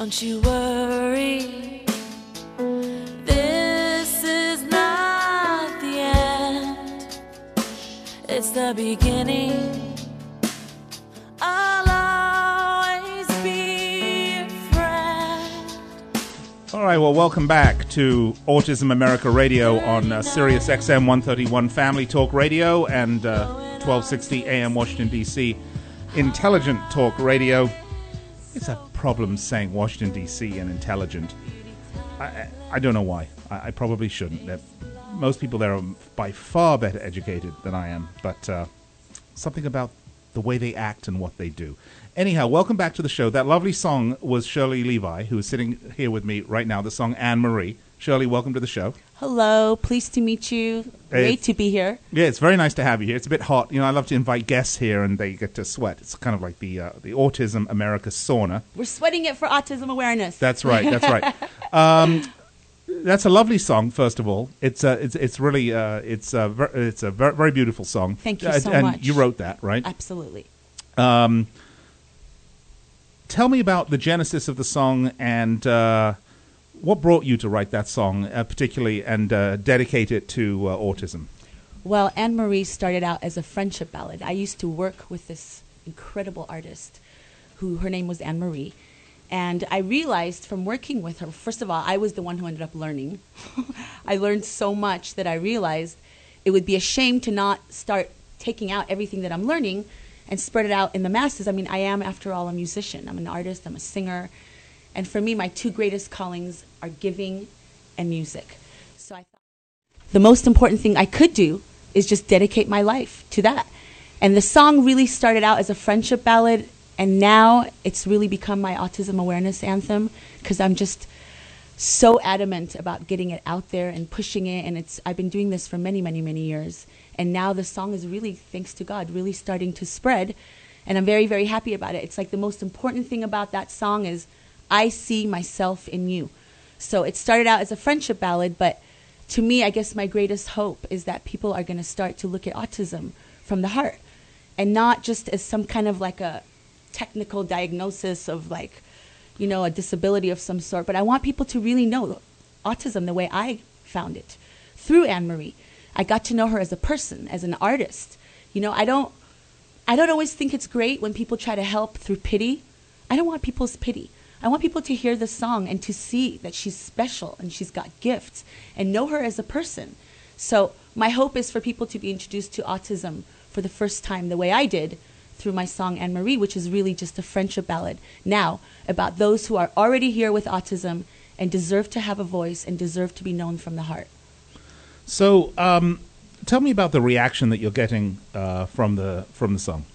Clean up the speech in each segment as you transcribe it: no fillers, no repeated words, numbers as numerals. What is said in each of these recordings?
Don't you worry, this is not the end, it's the beginning. I'll always be a friend. All right, well, welcome back to Autism America Radio on Sirius XM 131 Family Talk Radio and 1260 AM Washington, D.C. Intelligent Talk Radio. It's a problem saying Washington, D.C. and intelligent. I don't know why. I probably shouldn't. Most people there are by far better educated than I am, but something about the way they act and what they do. Anyhow, welcome back to the show. That lovely song was Shirley Levi, who is sitting here with me right now, the song Anne-Marie. Shirley, welcome to the show. Hello, pleased to meet you. Great to be here. Yeah, it's very nice to have you here. It's a bit hot. You know, I love to invite guests here and they get to sweat. It's kind of like the Autism America sauna. We're sweating it for autism awareness. That's right, that's right. That's a lovely song, first of all. It's really it's a very beautiful song. Thank you so much. much. And you wrote that, right? Absolutely. Tell me about the genesis of the song and what brought you to write that song, particularly, and dedicate it to autism? Well, Anne-Marie started out as a friendship ballad. I used to work with this incredible artist her name was Anne-Marie. And I realized from working with her, first of all, I was the one who ended up learning. I learned so much that I realized it would be a shame to not start taking out everything that I'm learning and spread it out in the masses. I mean, I am, after all, a musician. I'm an artist. I'm a singer. And for me, my two greatest callings are giving and music. So I thought the most important thing I could do is just dedicate my life to that. And the song really started out as a friendship ballad, and now it's really become my autism awareness anthem, because I'm just so adamant about getting it out there and pushing it. And I've been doing this for many, many, many years. And now the song is really, thanks to God, really starting to spread. And I'm very, very happy about it. It's like the most important thing about that song is I see myself in you. So it started out as a friendship ballad, but to me, I guess my greatest hope is that people are going to start to look at autism from the heart and not just as some kind of like a technical diagnosis of like, you know, a disability of some sort. But I want people to really know autism the way I found it through Anne-Marie. I got to know her as a person, as an artist. You know, I don't always think it's great when people try to help through pity. I don't want people's pity. I want people to hear the song and to see that she's special and she's got gifts and know her as a person. So my hope is for people to be introduced to autism for the first time the way I did through my song Anne-Marie, which is really just a friendship ballad now about those who are already here with autism and deserve to have a voice and deserve to be known from the heart. So tell me about the reaction that you're getting from the song.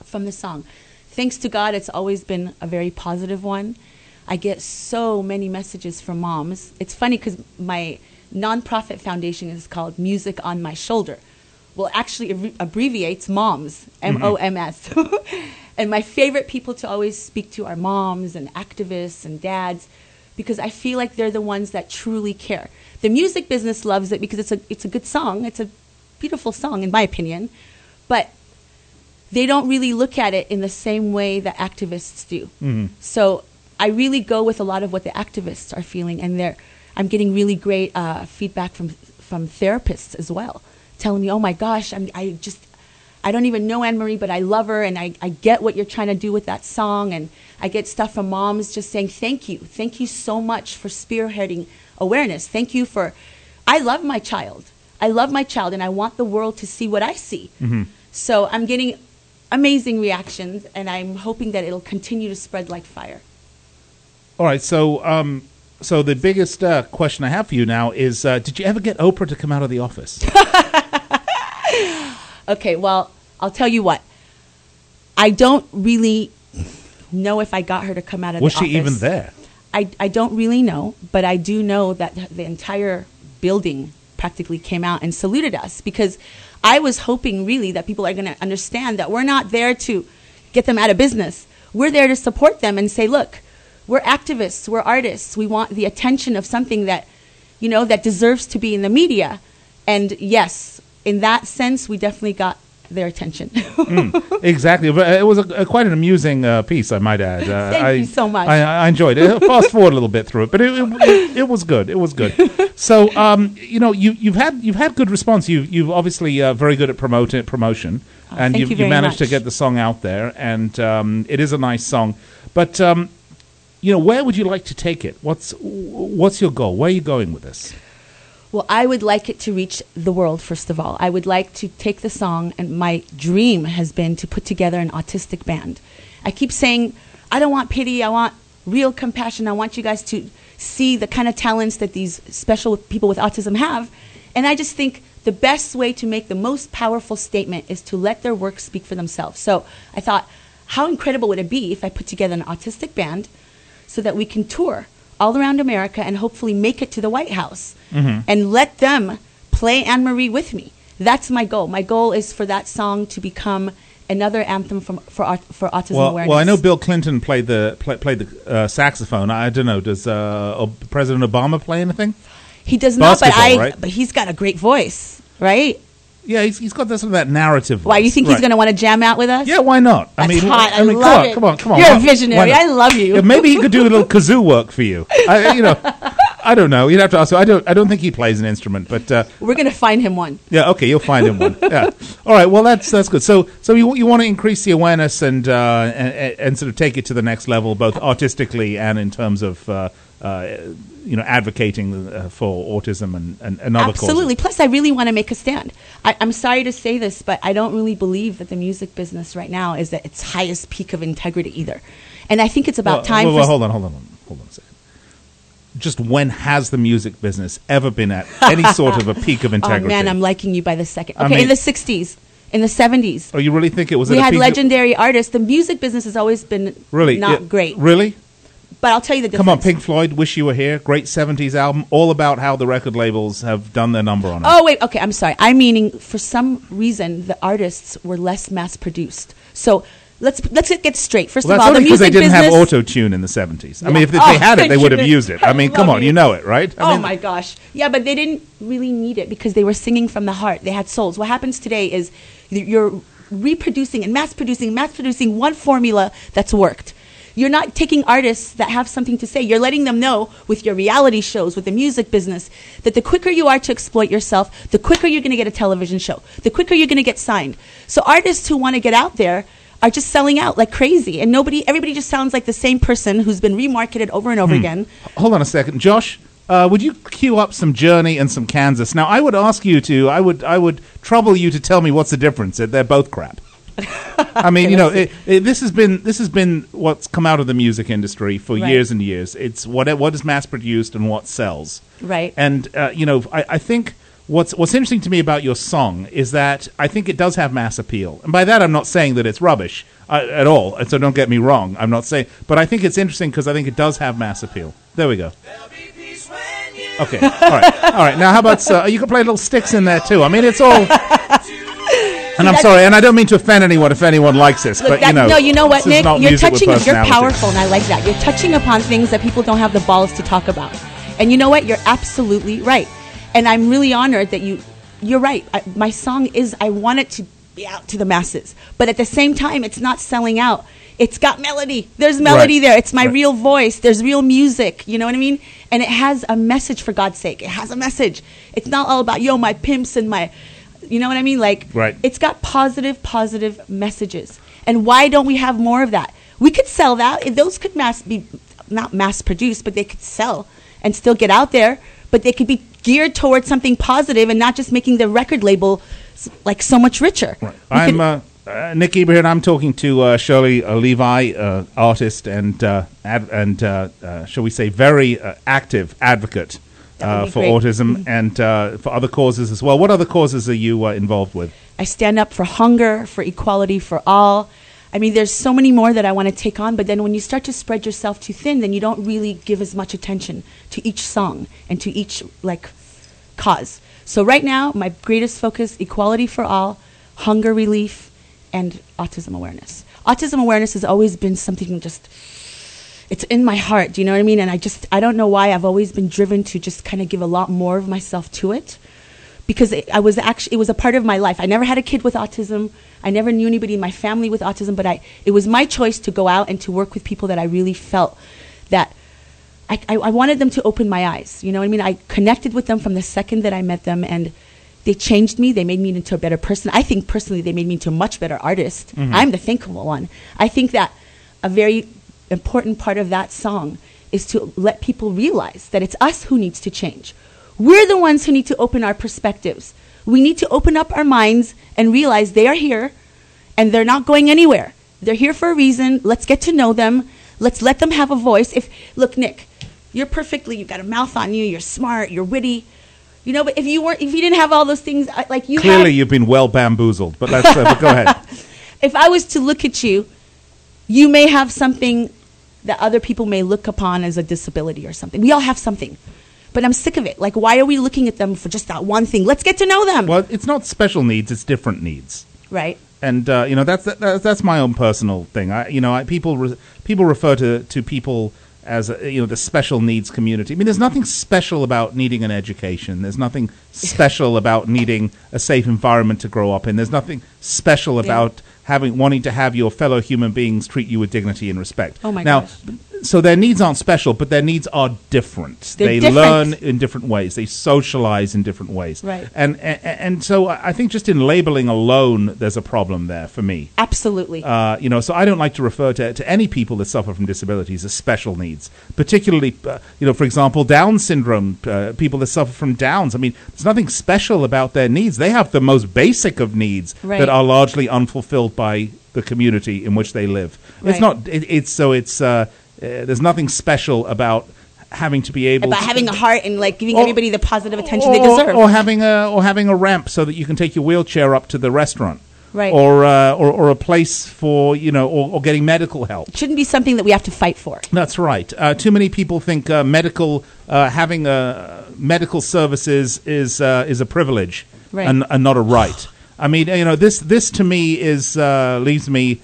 From the song. Thanks to God, it's always been a very positive one. I get so many messages from moms. It's funny because my nonprofit foundation is called Music on My Shoulder. Well, actually abbreviates MOMS, M-O-M-S. And my favorite people to always speak to are moms and activists and dads, because I feel like they're the ones that truly care. The music business loves it because it's a good song. It's a beautiful song, in my opinion. But they don't really look at it in the same way that activists do. Mm-hmm. So I really go with a lot of what the activists are feeling, and I'm getting really great feedback from therapists as well, telling me, oh my gosh, I don't even know Anne-Marie, but I love her, and I get what you're trying to do with that song. And I get stuff from moms just saying, thank you so much for spearheading awareness. Thank you I love my child, and I want the world to see what I see. Mm-hmm. So I'm getting amazing reactions, and I'm hoping that it'll continue to spread like fire. All right, so the biggest question I have for you now is, did you ever get Oprah to come out of the office? Okay, well, I'll tell you what. I don't really know if I got her to come out of the office. Was she even there? I don't really know, but I do know that the entire building practically came out and saluted us, because I was hoping really that people are going to understand that we're not there to get them out of business. We're there to support them and say, look, we're activists, we're artists. We want the attention of something that, you know, that deserves to be in the media. And yes, in that sense, we definitely got their attention. Exactly. It was quite an amusing piece, I might add. Thank you so much. I enjoyed it. Fast forward a little bit through it, but it was good. It was good. So, you've had good response. You've obviously very good at promotion, and thank you very managed to much. get the song out there, and it is a nice song. But where would you like to take it? What's your goal? Where are you going with this? Well, I would like it to reach the world, first of all. I would like to take the song, and my dream has been to put together an autistic band. I keep saying, I don't want pity, I want real compassion. I want you guys to see the kind of talents that these special people with autism have. And I just think the best way to make the most powerful statement is to let their work speak for themselves. So I thought, how incredible would it be if I put together an autistic band so that we can tour all around America and hopefully make it to the White House and let them play Anne-Marie with me. That's my goal. My goal is for that song to become another anthem for autism awareness. Well, I know Bill Clinton played the saxophone. I don't know. Does President Obama play anything? He does not, right? but he's got a great voice, right? Yeah, he's got sort of that narrative voice. Why, you think he's going to want to jam out with us? Yeah, why not? That's hot. I love it. Come on. You're a visionary. I love you. Yeah, maybe he could do a little kazoo work for you. I don't know. You'd have to ask. I don't think he plays an instrument, but we're going to find him one. Yeah, okay, you'll find him one. Yeah. All right. Well, that's good. So you want to increase the awareness and sort of take it to the next level, both artistically and in terms of advocating for autism and other causes. Absolutely. Plus, I really want to make a stand. I'm sorry to say this, but I don't really believe that the music business right now is at its highest peak of integrity either. And I think it's about time. Hold on a second. Just when has the music business ever been at any sort of a peak of integrity? Oh man, I'm liking you by the second. Okay, in the 60s, in the 70s. Oh, you really think it was? We had legendary artists. The music business has always been not great. Really? But I'll tell you the difference. Come on, Pink Floyd, Wish You Were Here, great 70s album, all about how the record labels have done their number on it. Oh, wait, okay, I'm sorry. I'm meaning for some reason the artists were less mass-produced. So let's get straight. First of all, that's only the music because they didn't business, have auto-tune in the 70s. Yeah. I mean, if they had it, they would have used it. I mean, come on, you know it, right? I mean, my gosh. Yeah, but they didn't really need it because they were singing from the heart. They had souls. What happens today is you're reproducing and mass-producing one formula that's worked. You're not taking artists that have something to say. You're letting them know with your reality shows, with the music business, that the quicker you are to exploit yourself, the quicker you're going to get a television show, the quicker you're going to get signed. So artists who want to get out there are just selling out like crazy. And everybody just sounds like the same person who's been remarketed over and over again. Hold on a second. Josh, would you cue up some Journey and some Kansas? Now, I would ask you to, I would trouble you to tell me what's the difference. They're both crap. I mean, this has been what's come out of the music industry for years and years. It's what is mass produced and what sells. Right. And I think what's interesting to me about your song is that I think it does have mass appeal. And by that, I'm not saying that it's rubbish at all. So don't get me wrong. I'm not saying, but I think it's interesting because I think it does have mass appeal. There we go. Okay. All right. Now, how about you can play little sticks in there too? I mean, it's all. And I'm sorry, and I don't mean to offend anyone if anyone likes this, but no, you know what, Nick? You're you're powerful, and I like that. You're touching upon things that people don't have the balls to talk about. And you know what? You're absolutely right. And I'm really honored that you're right. My song is, I want it to be out to the masses. But at the same time, it's not selling out. It's got melody. There's melody there. It's my real voice. There's real music. You know what I mean? And it has a message, for God's sake. It has a message. It's not all about, my pimps and my... You know what I mean? It's got positive messages. And why don't we have more of that? We could sell that. Those could be not mass produced, but they could sell and still get out there. But they could be geared towards something positive and not just making the record label so much richer. Right. I'm Nick Geber here, and I'm talking to Shirley Levi, artist and shall we say, very active advocate. For autism and for other causes as well. What other causes are you involved with? I stand up for hunger, for equality for all. I mean, there's so many more that I want to take on, but then when you start to spread yourself too thin, then you don't really give as much attention to each song and to each, cause. So right now, my greatest focus, equality for all, hunger relief, and autism awareness. Autism awareness has always been something it's in my heart, do you know what I mean? And I don't know why I've always been driven to just kind of give a lot more of myself to it. because it was a part of my life. I never had a kid with autism. I never knew anybody in my family with autism, but it was my choice to go out and to work with people that I really felt that I wanted them to open my eyes. You know what I mean? I connected with them from the second that I met them, and they changed me. They made me into a better person. I think personally they made me into a much better artist. Mm-hmm. I'm the thinkable one. I think that a very important part of that song is to let people realize that it's us who needs to change. We're the ones who need to open our perspectives. We need to open up our minds and realize they are here and they're not going anywhere. They're here for a reason. Let's get to know them. Let's let them have a voice. Look, Nick, you've got a mouth on you. You're smart. You're witty. You know, but if you didn't have all those things like you clearly you've been well bamboozled. But but go ahead. If I was to look at you, you may have something that other people may look upon as a disability or something. We all have something. But I'm sick of it. Like, why are we looking at them for just that one thing? Let's get to know them. Well, it's not special needs; it's different needs. Right. And that's my own personal thing. People refer to people as the special needs community. I mean, there's nothing special about needing an education. There's nothing special about needing a safe environment to grow up in. There's nothing special about wanting to have your fellow human beings treat you with dignity and respect. Oh my gosh. So their needs aren't special, but their needs are different. They learn in different ways. They socialize in different ways. Right. And so I think just in labeling alone, there's a problem there for me. Absolutely. So I don't like to refer to any people that suffer from disabilities as special needs, particularly, for example, Down syndrome, people that suffer from Downs. I mean, there's nothing special about their needs. They have the most basic of needs that are largely unfulfilled by the community in which they live. Right. There's nothing special about having to be able having a heart and like giving everybody the positive attention they deserve, or having a ramp so that you can take your wheelchair up to the restaurant, right? Or a place for or getting medical help. It shouldn't be something that we have to fight for. That's right. Too many people think having medical services is a privilege, right, and not a right. I mean, this to me is leaves me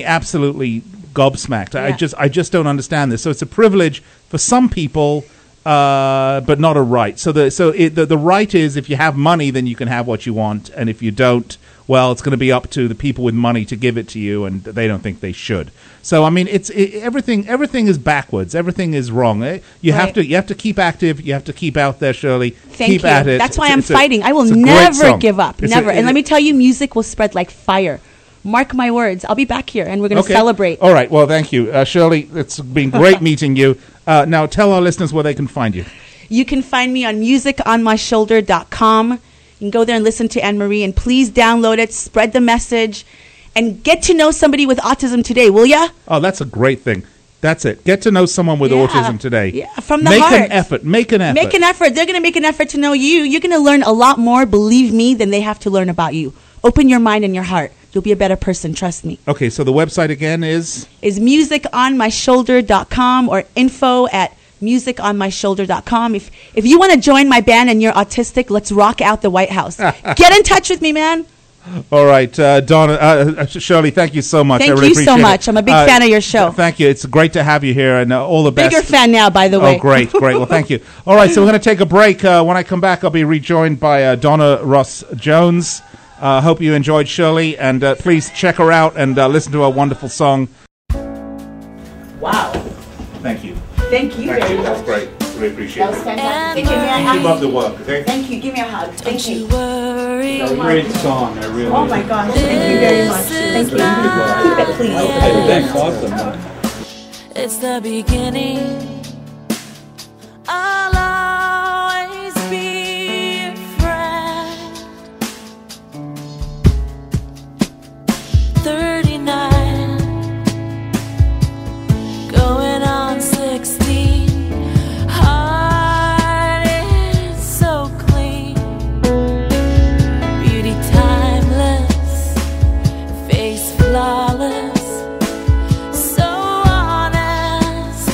absolutely gobsmacked. Yeah. I just don't understand this. So it's a privilege for some people, but not a right. So the right is if you have money, then you can have what you want, and if you don't, well, it's going to be up to the people with money to give it to you, and they don't think they should. So I mean, everything is backwards. Everything is wrong. You have to keep active. You have to keep out there, Shirley. Thank you. At it. That's why I'm fighting. I will never give up. Never. And let me tell you, music will spread like fire. Mark my words. I'll be back here, and we're going to celebrate. All right. Well, thank you. Shirley, it's been great meeting you. Now, tell our listeners where they can find you. You can find me on musiconmyshoulder.com. You can go there and listen to Anne-Marie, and please download it, spread the message, and get to know somebody with autism today, will ya? Oh, that's a great thing. That's it. Get to know someone with autism today. Yeah, from the heart. Make an effort. Make an effort. They're going to make an effort to know you. You're going to learn a lot more, believe me, than they have to learn about you. Open your mind and your heart. You'll be a better person, trust me. Okay, so the website again is musiconmyshoulder.com or info@musiconmyshoulder.com. If you want to join my band and you're autistic, let's rock out the White House. Get in touch with me, man. All right, Donna, Shirley, thank you so much. Thank you so much. I'm a big fan of your show. Thank you. It's great to have you here, and all the best. Bigger fan now, by the way. Oh, great. Well, thank you. All right, so we're going to take a break. When I come back, I'll be rejoined by Donna Ross-Jones. Hope you enjoyed Shirley, and please check her out and listen to her wonderful song. Wow. Thank you. Thank you. That was great. Really appreciate it. That was fantastic. Give me a hug. Keep up the work, okay? Thank you. Give me a hug. Thank you. Worry. It's a great song. I really. Oh my gosh. Thank you very much. Thank you. Keep it, please. Thanks. Awesome. It's the beginning. I'll always be a friend. 39, going on 16. Heart is so clean, beauty timeless, face flawless, so honest.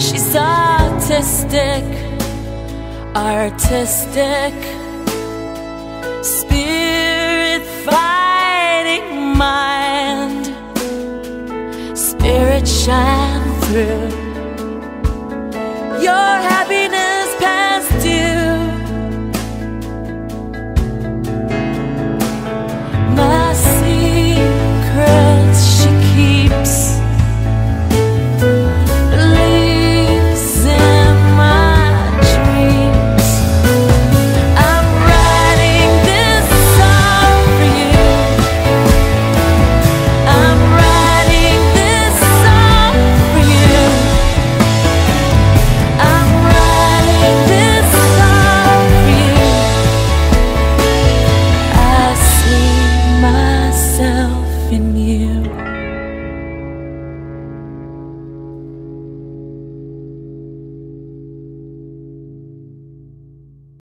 She's autistic, artistic, spirit fighting mind, spirit shine through. Your happiness past due. My secrets she keeps, believes in my dreams. I'm writing this song for you. I'm writing this song for you. I'm writing this song for you. I see myself in you.